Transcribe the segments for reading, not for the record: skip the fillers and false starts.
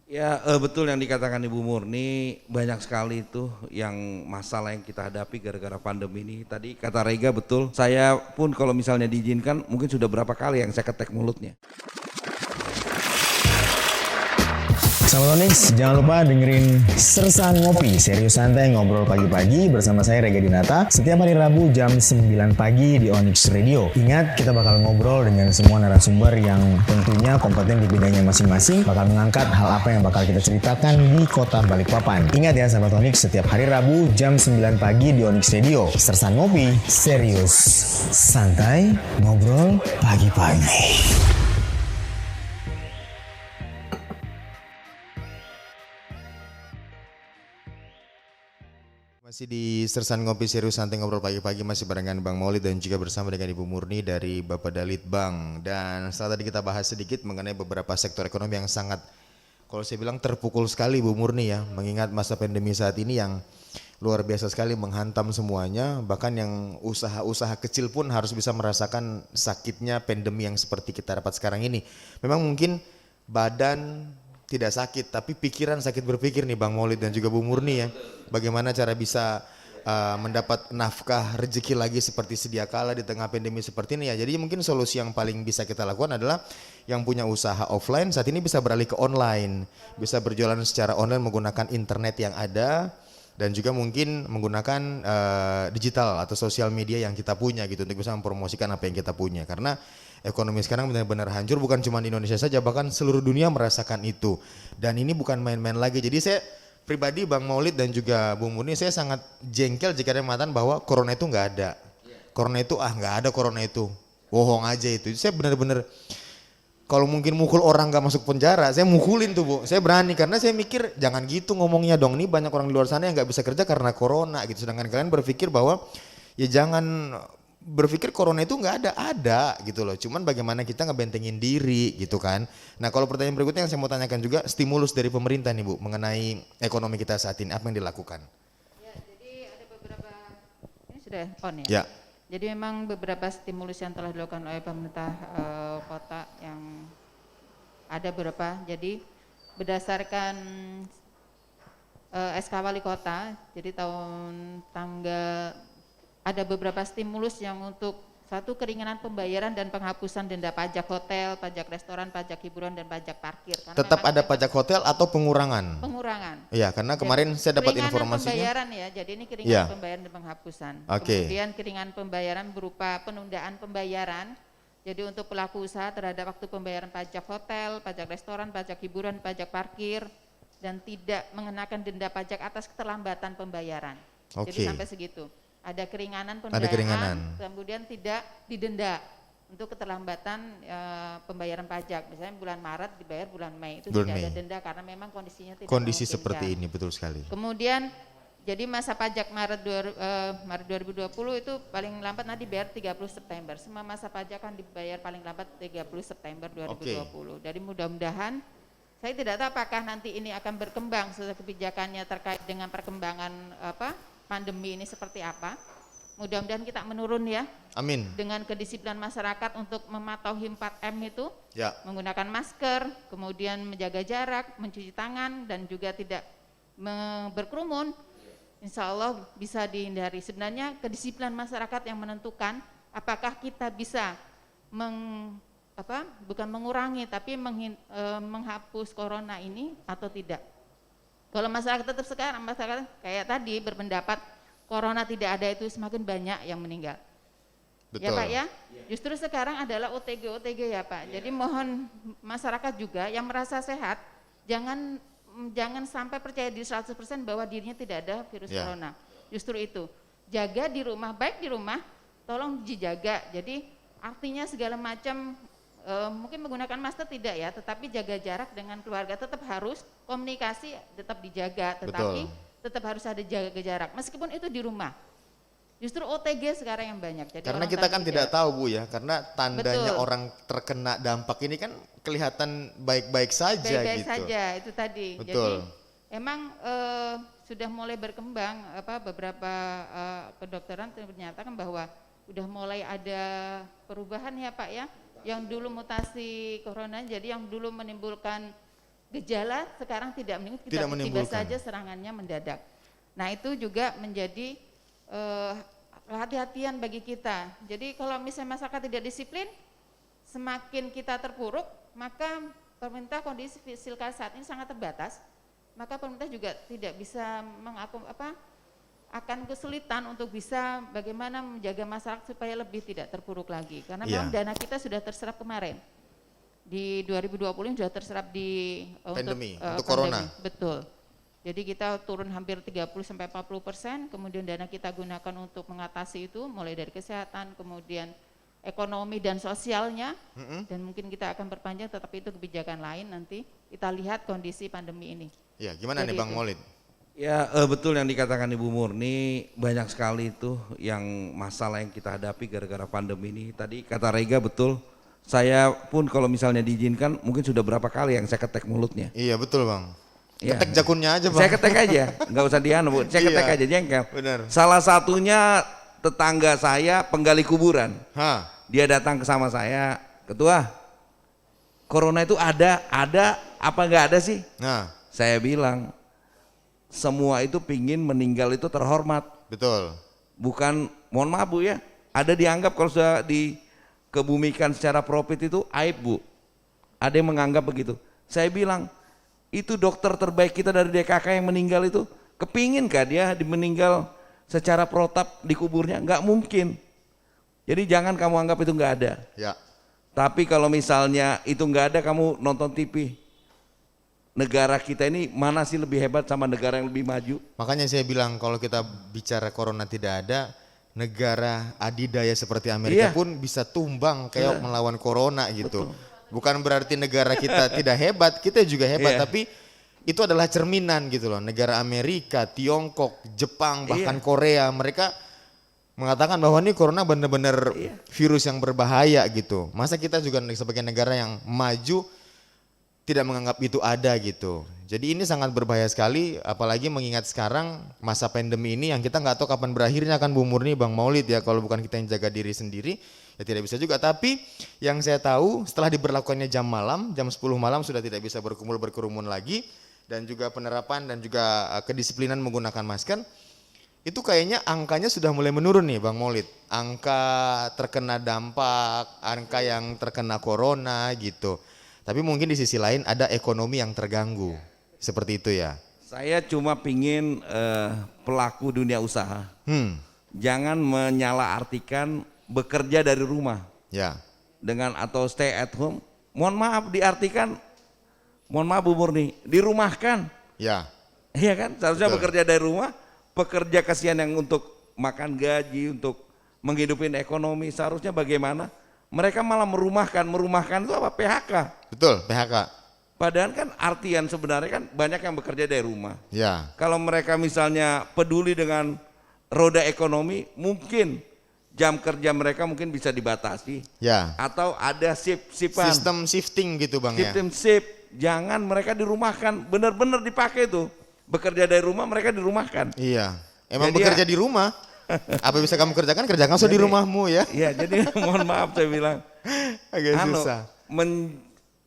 Ya, betul yang dikatakan Ibu Murni, banyak sekali itu yang masalah yang kita hadapi gara-gara pandemi ini. Tadi kata Rega betul, saya pun kalau misalnya diizinkan mungkin sudah berapa kali yang saya ketek mulutnya. Sahabat Onyx, jangan lupa dengerin Sersan Ngopi, serius santai ngobrol pagi-pagi bersama saya Rega Dinata setiap hari Rabu jam 9 pagi di Onyx Radio. Ingat, kita bakal ngobrol dengan semua narasumber yang tentunya kompeten di bidangnya masing-masing, bakal mengangkat hal apa yang bakal kita ceritakan di kota Balikpapan. Ingat ya sahabat Onyx, setiap hari Rabu jam 9 pagi di Onyx Radio. Sersan Ngopi, serius santai ngobrol pagi-pagi. Masih di Sersan Ngopi Serius Santai Ngobrol Pagi-Pagi, masih barengan Bang Maulid dan juga bersama dengan Ibu Murni dari Bapak Dalit Bank. Dan setelah tadi kita bahas sedikit mengenai beberapa sektor ekonomi yang sangat, kalau saya bilang terpukul sekali Bu Murni ya, mengingat masa pandemi saat ini yang luar biasa sekali menghantam semuanya, bahkan yang usaha-usaha kecil pun harus bisa merasakan sakitnya pandemi yang seperti kita dapat sekarang ini. Memang mungkin badan tidak sakit, tapi pikiran sakit berpikir nih Bang Maulid dan juga Bu Murni ya. Bagaimana cara bisa mendapat nafkah rezeki lagi seperti sedia kala di tengah pandemi seperti ini ya. Jadi mungkin solusi yang paling bisa kita lakukan adalah yang punya usaha offline saat ini bisa beralih ke online. Bisa berjualan secara online menggunakan internet yang ada dan juga mungkin menggunakan digital atau sosial media yang kita punya gitu untuk bisa mempromosikan apa yang kita punya. Karena ekonomi sekarang benar-benar hancur, bukan cuma di Indonesia saja, bahkan seluruh dunia merasakan itu. Dan ini bukan main-main lagi. Jadi saya pribadi Bang Maulid dan juga Bung Murni, saya sangat jengkel jika ada yang mengatakan bahwa corona itu nggak ada. Corona itu nggak ada corona itu. Bohong aja itu. Saya benar-benar kalau mungkin mukul orang nggak masuk penjara, saya mukulin tuh Bu. Saya berani karena saya mikir jangan gitu ngomongnya dong. Ini banyak orang di luar sana yang nggak bisa kerja karena corona gitu. Sedangkan kalian berpikir bahwa ya jangan berpikir corona itu nggak ada gitu loh. Cuman bagaimana kita ngebentengin diri gitu kan. Nah kalau pertanyaan berikutnya yang saya mau tanyakan juga, stimulus dari pemerintah nih Bu mengenai ekonomi kita saat ini, apa yang dilakukan? Ya, jadi ada beberapa, ini sudah on ya? Ya. Jadi memang beberapa stimulus yang telah dilakukan oleh pemerintah kota yang ada beberapa. Jadi berdasarkan SK Wali Kota, jadi tahun tanggal ada beberapa stimulus yang untuk satu keringanan pembayaran dan penghapusan denda pajak hotel, pajak restoran, pajak hiburan dan pajak parkir. Karena Tetap ada pajak hotel atau pengurangan? Pengurangan. Iya, karena kemarin Jadi, saya dapat keringanan informasinya. Pembayaran ya, jadi ini keringanan Ya. pembayaran dan penghapusan. Oke. Kemudian keringanan pembayaran berupa penundaan pembayaran. Jadi untuk pelaku usaha terhadap waktu pembayaran pajak hotel, pajak restoran, pajak hiburan, pajak parkir, dan tidak mengenakan denda pajak atas keterlambatan pembayaran. Oke. Jadi sampai segitu. Ada keringanan Ada keringanan. kemudian tidak didenda untuk keterlambatan pembayaran pajak. Misalnya bulan Maret dibayar bulan Mei, itu Bulan tidak ada Mei. denda karena memang kondisinya tidak Kondisi memungkinkan. seperti ini betul sekali. Kemudian jadi masa pajak Maret 2020 itu paling lambat nanti dibayar 30 September. Semua masa pajak kan dibayar paling lambat 30 September 2020. Jadi mudah-mudahan saya tidak tahu apakah nanti ini akan berkembang sesuai kebijakannya terkait dengan perkembangan pandemi ini seperti apa. Mudah-mudahan kita menurun ya. Amin. Dengan kedisiplinan masyarakat untuk mematuhi 4M itu. Ya. Menggunakan masker, kemudian menjaga jarak, mencuci tangan dan juga tidak berkerumun. Insya Allah bisa dihindari. Sebenarnya kedisiplinan masyarakat yang menentukan apakah kita bisa bukan mengurangi tapi menghapus corona ini atau tidak. Kalau masyarakat tetap sekarang, masyarakat kayak tadi berpendapat corona tidak ada itu semakin banyak yang meninggal. Betul. Ya Pak ya, justru sekarang adalah OTG ya Pak. Jadi mohon masyarakat juga yang merasa sehat, jangan sampai percaya diri 100% bahwa dirinya tidak ada virus corona. Justru itu, jaga di rumah, baik di rumah, tolong dijaga. Jadi artinya segala macam mungkin menggunakan masker tidak ya, tetapi jaga jarak dengan keluarga tetap harus, komunikasi tetap dijaga, tetapi tetap harus ada jaga jarak meskipun itu di rumah. Justru OTG sekarang yang banyak. Jadi karena kita kan tidak tahu Bu ya, karena tandanya orang terkena dampak ini kan kelihatan baik-baik saja baik-baik gitu. saja itu tadi. Betul. Jadi emang sudah mulai berkembang beberapa kedokteran menyatakan bahwa udah mulai ada perubahan ya Pak ya. Yang dulu mutasi corona, jadi yang dulu menimbulkan gejala sekarang tidak menimbulkan, Tidak tiba-tiba menimbulkan. saja serangannya mendadak. Nah itu juga menjadi kehati-hatian bagi kita. Jadi kalau misalnya masyarakat tidak disiplin, semakin kita terpuruk, maka pemerintah kondisi fiskal saat ini sangat terbatas, maka pemerintah juga tidak bisa akan kesulitan untuk bisa bagaimana menjaga masyarakat supaya lebih tidak terpuruk lagi. Karena memang dana kita sudah terserap kemarin. Di 2020 sudah terserap Pandemi, untuk pandemi. corona. Betul. Jadi kita turun hampir 30-40%, kemudian dana kita gunakan untuk mengatasi itu, mulai dari kesehatan, kemudian ekonomi dan sosialnya, dan mungkin kita akan perpanjang, tetapi itu kebijakan lain nanti kita lihat kondisi pandemi ini. Ya, gimana Jadi nih Bang itu. Maulid? Ya betul yang dikatakan Ibu Murni, banyak sekali itu yang masalah yang kita hadapi gara-gara pandemi ini. Tadi kata Rega betul, saya pun kalau misalnya diizinkan mungkin sudah berapa kali yang saya ketek mulutnya. Iya betul Bang. Iya. Ketek jakunnya aja Bang. Saya ketek aja, nggak usah dianu Bu, saya ketek Iya, aja jengkel. benar. Salah satunya tetangga saya penggali kuburan, Hah, dia datang ke sama saya, ketua, corona itu ada apa nggak ada sih? nah Saya bilang, semua itu pingin meninggal itu terhormat. betul. Bukan, mohon maaf Bu ya, ada dianggap kalau sudah dikebumikan secara profit itu aib Bu. Ada yang menganggap begitu. Saya bilang, itu dokter terbaik kita dari DKK yang meninggal itu, kepinginkah dia meninggal secara protap di kuburnya? Nggak mungkin. Jadi jangan kamu anggap itu nggak ada. Ya, Tapi kalau misalnya itu nggak ada, kamu nonton TV. Negara kita ini mana sih lebih hebat sama negara yang lebih maju? makanya saya bilang kalau kita bicara corona tidak ada, negara adidaya seperti Amerika Iya. pun bisa tumbang kayak melawan corona gitu. Bukan berarti negara kita tidak hebat, kita juga hebat, Iya. tapi itu adalah cerminan gitu loh. Negara Amerika, Tiongkok, Jepang, bahkan Iya. Korea, mereka mengatakan bahwa ini corona benar-benar virus yang berbahaya gitu. Masa kita juga sebagai negara yang maju tidak menganggap itu ada gitu. Jadi ini sangat berbahaya sekali, apalagi mengingat sekarang masa pandemi ini yang kita nggak tahu kapan berakhirnya kan Bu Murni, Bang Maulid ya, kalau bukan kita yang jaga diri sendiri ya tidak bisa juga. Tapi yang saya tahu setelah diberlakukannya jam malam, jam 10 malam sudah tidak bisa berkerumun lagi, dan juga penerapan dan juga kedisiplinan menggunakan masker, itu kayaknya angkanya sudah mulai menurun nih Bang Maulid. Angka terkena dampak, angka yang terkena corona gitu. Tapi mungkin di sisi lain ada ekonomi yang terganggu. Seperti itu ya. Saya cuma pingin pelaku dunia usaha, jangan menyalahartikan bekerja dari rumah Ya. dengan atau stay at home. Mohon maaf diartikan, mohon maaf Bu Murni, dirumahkan. Ya. Iya kan, seharusnya Betul. bekerja dari rumah, pekerja kasihan yang untuk makan gaji, untuk menghidupin ekonomi, seharusnya bagaimana? Mereka malah merumahkan itu apa? PHK. Betul, PHK. Padahal kan artian sebenarnya kan banyak yang bekerja dari rumah. Ya. Kalau mereka misalnya peduli dengan roda ekonomi, mungkin jam kerja mereka mungkin bisa dibatasi. Ya. Atau ada shift-shiftan. Sistem shifting gitu Bang ya. Sistem shift. Jangan mereka dirumahkan, benar-benar dipakai tuh. Bekerja dari rumah mereka dirumahkan. Iya. Emang Jadi bekerja di rumah. Apa bisa kamu kerjakan usah di rumahmu ya. Iya, jadi mohon maaf saya bilang. Agak susah.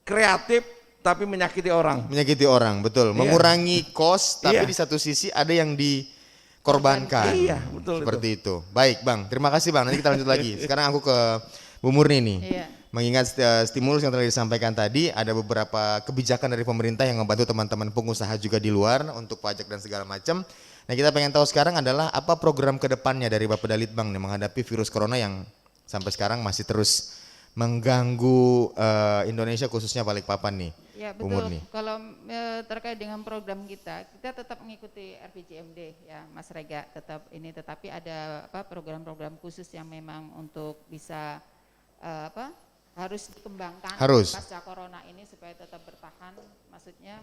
Kreatif tapi menyakiti orang. Menyakiti orang, betul. Iya. Mengurangi cost tapi Iya. di satu sisi ada yang dikorbankan. Iya, betul Seperti itu. Baik Bang, terima kasih Bang. Nanti kita lanjut lagi. Sekarang aku ke Bu Murni nih. Iya. Mengingat stimulus yang telah disampaikan tadi, ada beberapa kebijakan dari pemerintah yang membantu teman-teman pengusaha juga di luar untuk pajak dan segala macam. Nah kita pengen tahu sekarang adalah apa program kedepannya dari Bapak Dalitbang nih menghadapi virus corona yang sampai sekarang masih terus mengganggu Indonesia khususnya Balikpapan nih. Ya Bu betul. Murni. Kalau terkait dengan program kita tetap mengikuti RPJMD ya Mas Rega, tetapi ada program-program khusus yang memang untuk bisa harus dikembangkan Harus. pasca corona ini supaya tetap bertahan. Maksudnya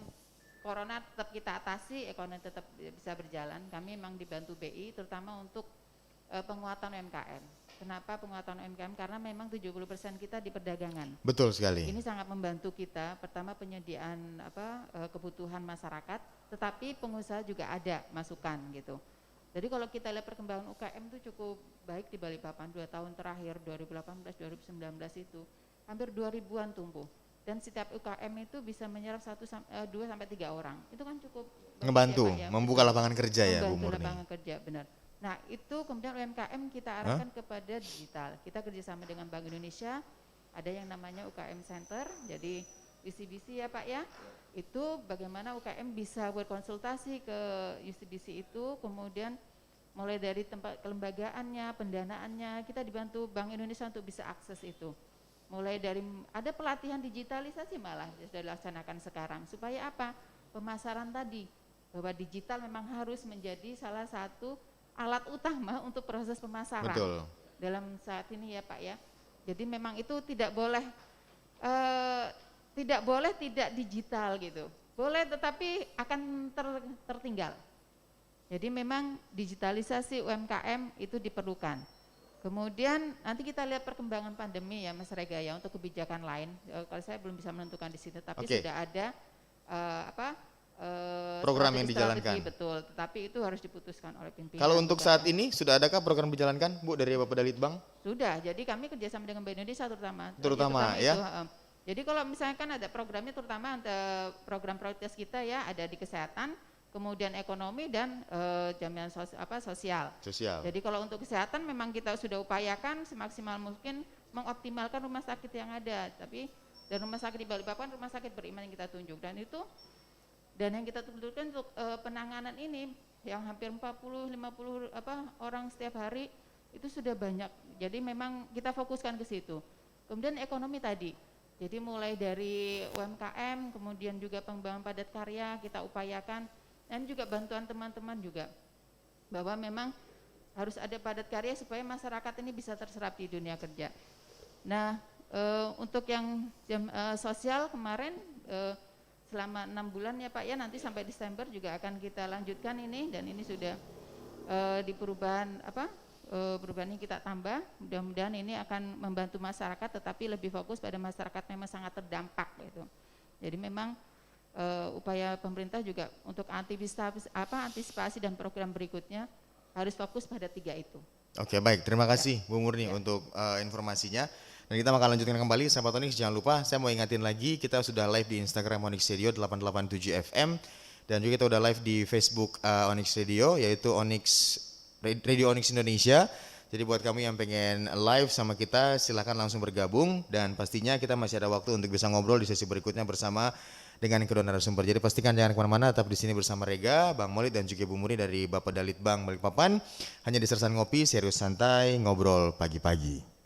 corona tetap kita atasi, ekonomi tetap bisa berjalan. Kami memang dibantu BI terutama untuk penguatan UMKM. Kenapa penguatan UMKM? Karena memang 70% kita di perdagangan. Betul sekali. Ini sangat membantu kita. Pertama penyediaan kebutuhan masyarakat, tetapi pengusaha juga ada masukan gitu. Jadi kalau kita lihat perkembangan UKM itu cukup baik di Balikpapan 2 tahun terakhir 2018-2019 itu hampir 2000-an tumbuh. dan setiap UKM itu bisa menyerap 2 sampai 3 orang. Itu kan cukup bagus Ngebantu, ya, Pak, ya. membuka lapangan kerja ya Bu Membantu Murni. lapangan kerja, benar. Nah itu kemudian UMKM kita arahkan kepada digital. Kita kerjasama dengan Bank Indonesia, ada yang namanya UKM Center, jadi UCBC ya Pak ya. Itu bagaimana UKM bisa berkonsultasi ke UCBC itu, kemudian mulai dari tempat kelembagaannya, pendanaannya, kita dibantu Bank Indonesia untuk bisa akses itu. Mulai dari ada pelatihan digitalisasi malah sudah dilaksanakan sekarang. Supaya apa? Pemasaran tadi, bahwa digital memang harus menjadi salah satu alat utama untuk proses pemasaran. Betul. Dalam saat ini ya Pak ya. Jadi memang itu tidak boleh tidak digital gitu. Boleh tetapi akan tertinggal. Jadi memang digitalisasi UMKM itu diperlukan. Kemudian nanti kita lihat perkembangan pandemi ya Mas Rega ya untuk kebijakan lain. Kalau saya belum bisa menentukan di sini, tapi sudah ada program yang strategi, dijalankan. betul. Tetapi itu harus diputuskan oleh pimpinan. Kalau untuk saat ini sudah adakah program dijalankan Bu dari Bapak Dalitbang? Sudah. Jadi kami kerjasama dengan Bank Indonesia terutama Ya. itu, jadi kalau misalkan ada programnya terutama program prioritas kita ya ada di kesehatan, kemudian ekonomi dan jaminan sosial. Jadi kalau untuk kesehatan memang kita sudah upayakan semaksimal mungkin mengoptimalkan rumah sakit yang ada. Tapi dan rumah sakit di Balikpapan rumah sakit beriman yang kita tunjuk dan yang kita tunjukkan untuk penanganan ini yang hampir 40-50 orang setiap hari itu sudah banyak. Jadi memang kita fokuskan ke situ. Kemudian ekonomi tadi. Jadi mulai dari UMKM, kemudian juga pengembangan padat karya kita upayakan, dan juga bantuan teman-teman juga bahwa memang harus ada padat karya supaya masyarakat ini bisa terserap di dunia kerja. Nah untuk yang sosial kemarin selama 6 bulan ya Pak ya, nanti sampai Desember juga akan kita lanjutkan ini, dan ini sudah di perubahan perubahannya kita tambah. Mudah-mudahan ini akan membantu masyarakat, tetapi lebih fokus pada masyarakat memang sangat terdampak gitu. Jadi memang upaya pemerintah juga untuk antisipasi dan program berikutnya harus fokus pada 3 itu. Oke baik, terima kasih Bu Murni untuk informasinya. Dan kita akan lanjutkan kembali, sahabat Onyx jangan lupa saya mau ingatin lagi kita sudah live di Instagram Onyx Radio 887 FM dan juga kita udah live di Facebook Onyx Radio yaitu Radio Onyx Indonesia. Jadi buat kamu yang pengen live sama kita silahkan langsung bergabung dan pastinya kita masih ada waktu untuk bisa ngobrol di sesi berikutnya bersama dengan kedua narasumber. Jadi pastikan jangan kemana-mana, tetap di sini bersama Rega, Bang Maulid dan juga Bu Murni dari Bapak Dalitbang Balikpapan. Hanya di Sersan Ngopi, serius santai, ngobrol pagi-pagi.